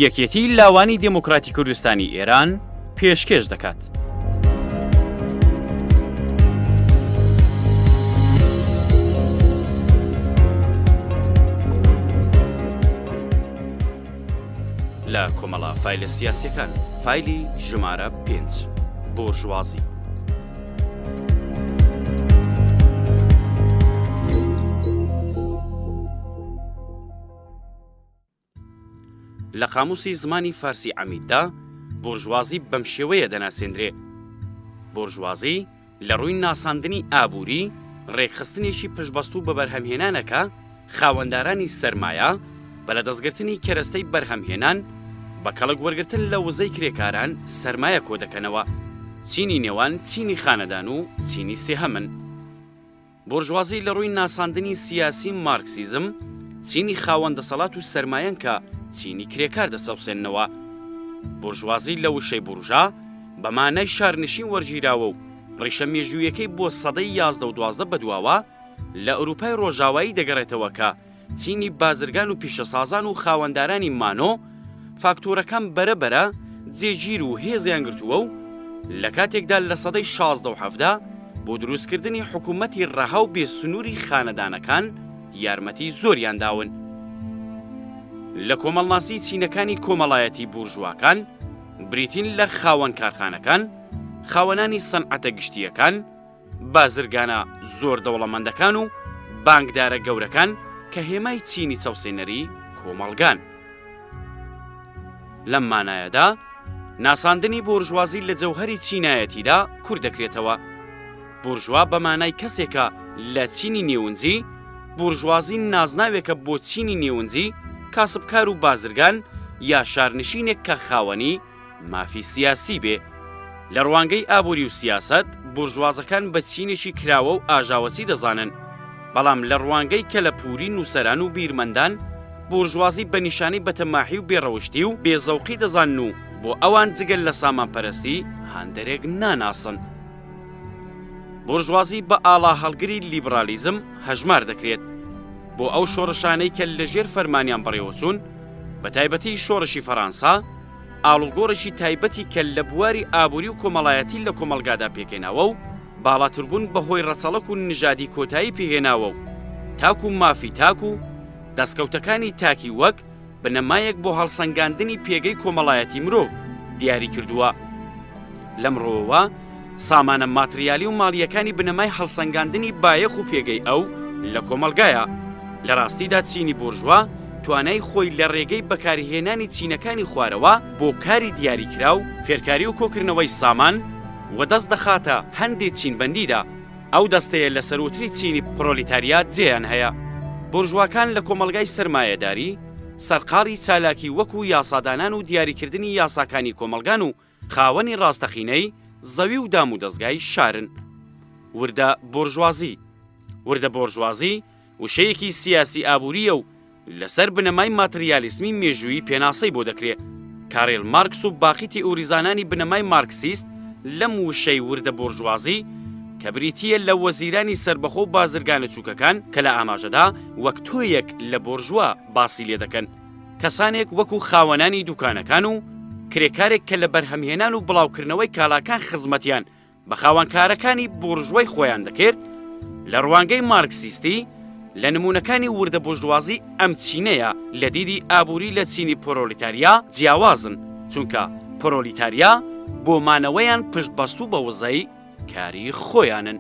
یەکێتی لاوانی دموکراتی کوردستانی ئێران پێشکەش دەکات. لە کۆمەڵە فایلە سیاسیەکان فایلی ژمارە 5 بورژوازی. لە قاموسی زمانی فارسی عەمیددا بورژوازی بەم شێوەیە دەناسێنرێ. بورژوازی لە ڕووی ناساندنی ئابووری ڕێکخستنێکی پشتبەست و بە بەرهەمهێنانەکە خاوەندارانی سەرمایە بە لە دەستگرتنی کەرەستەی بەرهەمهێنان بە کەڵک وەرگرتن لە وزەی کرێکاران سەرمایە کۆ دەکەنەوە، چینی نێوان چینی خانەدان و چینی سێهەمن. بورژوازی لە ڕووی ناساندنی سیاسی مارکسیزم چینی خاوەندەسەڵات و سەرمایەن کە چینی کرێکار دەسەوسێننەوە. بورژوازی لە وشەی بورژا بە مانای شارنشین وەرگیراوە و ڕیشە مێژوویەکەی بۆ سەدەی 11 و 12 بەدواوە لە ئەوروپای ڕۆژاوایی دەگەڕێتەوە کە چینی بازرگان و پیشەسازان و خاوەندارانی مانۆ فاکتۆرەکان بەرەبەرە جێگیر و هێزیان گرتووە و لە کاتێکدا لە سەدەی 16 و 17 بۆ دروستکردنی حکوومەتی ڕەها و بێسنووری خانەدانەکان یارمەتی زۆریان داون. لە کۆمەڵناسی چینەکانی کۆمەڵایەتی بورژواکان بریتین لە خاوەن کارخانەکان، خاوەنانی سەنعەتە گشتیەکان، بازرگانە زۆر دەوڵەمەندەکان و بانکدارە گەورەکان کە هێمای چینی چاوسێنەری کۆمەڵگان. لەم مانایەدا ناساندنی بورژوازی لە جەوهەری چینایەتیدا کوور دەکرێتەوە. بورژوا بە مانای کەسێکە لە چینی نێونجی، بورژوازی نازناوێکە بۆ چینی نێونجی، کاسبکار و بازرگان یا شارنشینێک کە خاوەنی مافی سیاسی بێ. لە ڕوانگەی ئابووری و سیاست بورژوازەکان بە چینێکی کراوە و ئاژاوەسی دەزانن، بەڵام لە ڕوانگەی کە لە پووری نووسەران و بیرمەندان بورژوازی بە نیشانەی بەتەماحی و بێڕەوشتی و بێزەوقی دەزانن و بۆ ئەوان جگەل لە سامانپەرستی هەندێرێک ناناسن. بورژوازی بە ئاڵا هەڵگری لیبرالیزم هەژمار دەکرێت بۆ ئەو شۆڕشانەی کە لەژێر فەرمانیان بەڕێوەچوون، بە تایبەتی شۆڕشی فەڕەنسا، ئاڵوگۆڕێکی تایبەتی کە لە بواری ئابووری و کۆمەڵایەتی لە کۆمەلگادا پێکێناوە و باڵاتربوون بەهۆی ڕەچەڵک و نژادی کۆتایی پێهێناوە و تاکو و مافی تاکو دەستکەوتەکانی تاکی وەک بنەمایەک بۆ هەڵسەنگاندنی پێگەی کۆمەڵایەتی مرۆڤ دیاری کردووە. لەمڕۆوە سامانە ماتریالی و ماڵیەکانی بنەمای هەڵسەنگاندنی بایەخ و پێگەی ئەو لە کۆمەلگایە. لە ڕاستیدا چینی بورژوا توانای خۆی لە ڕێگەی بەکارهێنانی چینەکانی خوارەوە بۆ کاری دیاریکرا و فێرکاری و کۆکردنەوەی سامان و دەست دەخاتە هەندێک چینبەندیدا. ئەو دەستەیە لە سەرۆتری چینی پرۆلیتاریات جێیان هەیە. بورژواکان لە کۆمەلگای سەرمایەداری سەرقاڵی چالاکی وەکو یاسادانان و دیاریکردنی یاساکانی کۆمەلگان و خاوەنی ڕاستەخینەی زەوی و دام و دەستگای شارن. وردە بورژوازی. وردە بورژوازی وشەیەکی سیاسی ئابووریە و لەسەر بنەمای ماتریالیسمی مێژووی پێناسەی بۆ دەکرێت. کارێل مارکس و باقی تئۆریزانانی بنەمای مارکسیست لەم وشەی وردە بورژوازی کە بریتیە لە وەزیرانی سربەخۆ و بازرگانە چووکەکان کە لە ئاماژەدا وەک تۆیەک لە بورژوا باسی لێ دەکەن، کەسانێک وەکو خاوەنانی دوکانەکان و کرێکارێک کە لە بەرهەمهێنان و بڵاوکردنەوەی کالاکان خزمەتیان بە خاوەنکارەکانی بورژوای خۆیان دەکرد. لە ڕوانگەی مارکسیستی لە نمونونەکانی وردە بورژوازی ئەم چینەیە لە دیدی ئابووری لە چینی پرۆلیتاریا جیاوازن، چونکە پرۆلیتاریا بۆ مانەوەیان پشتبەست و بە وزەی کاری خۆیانن.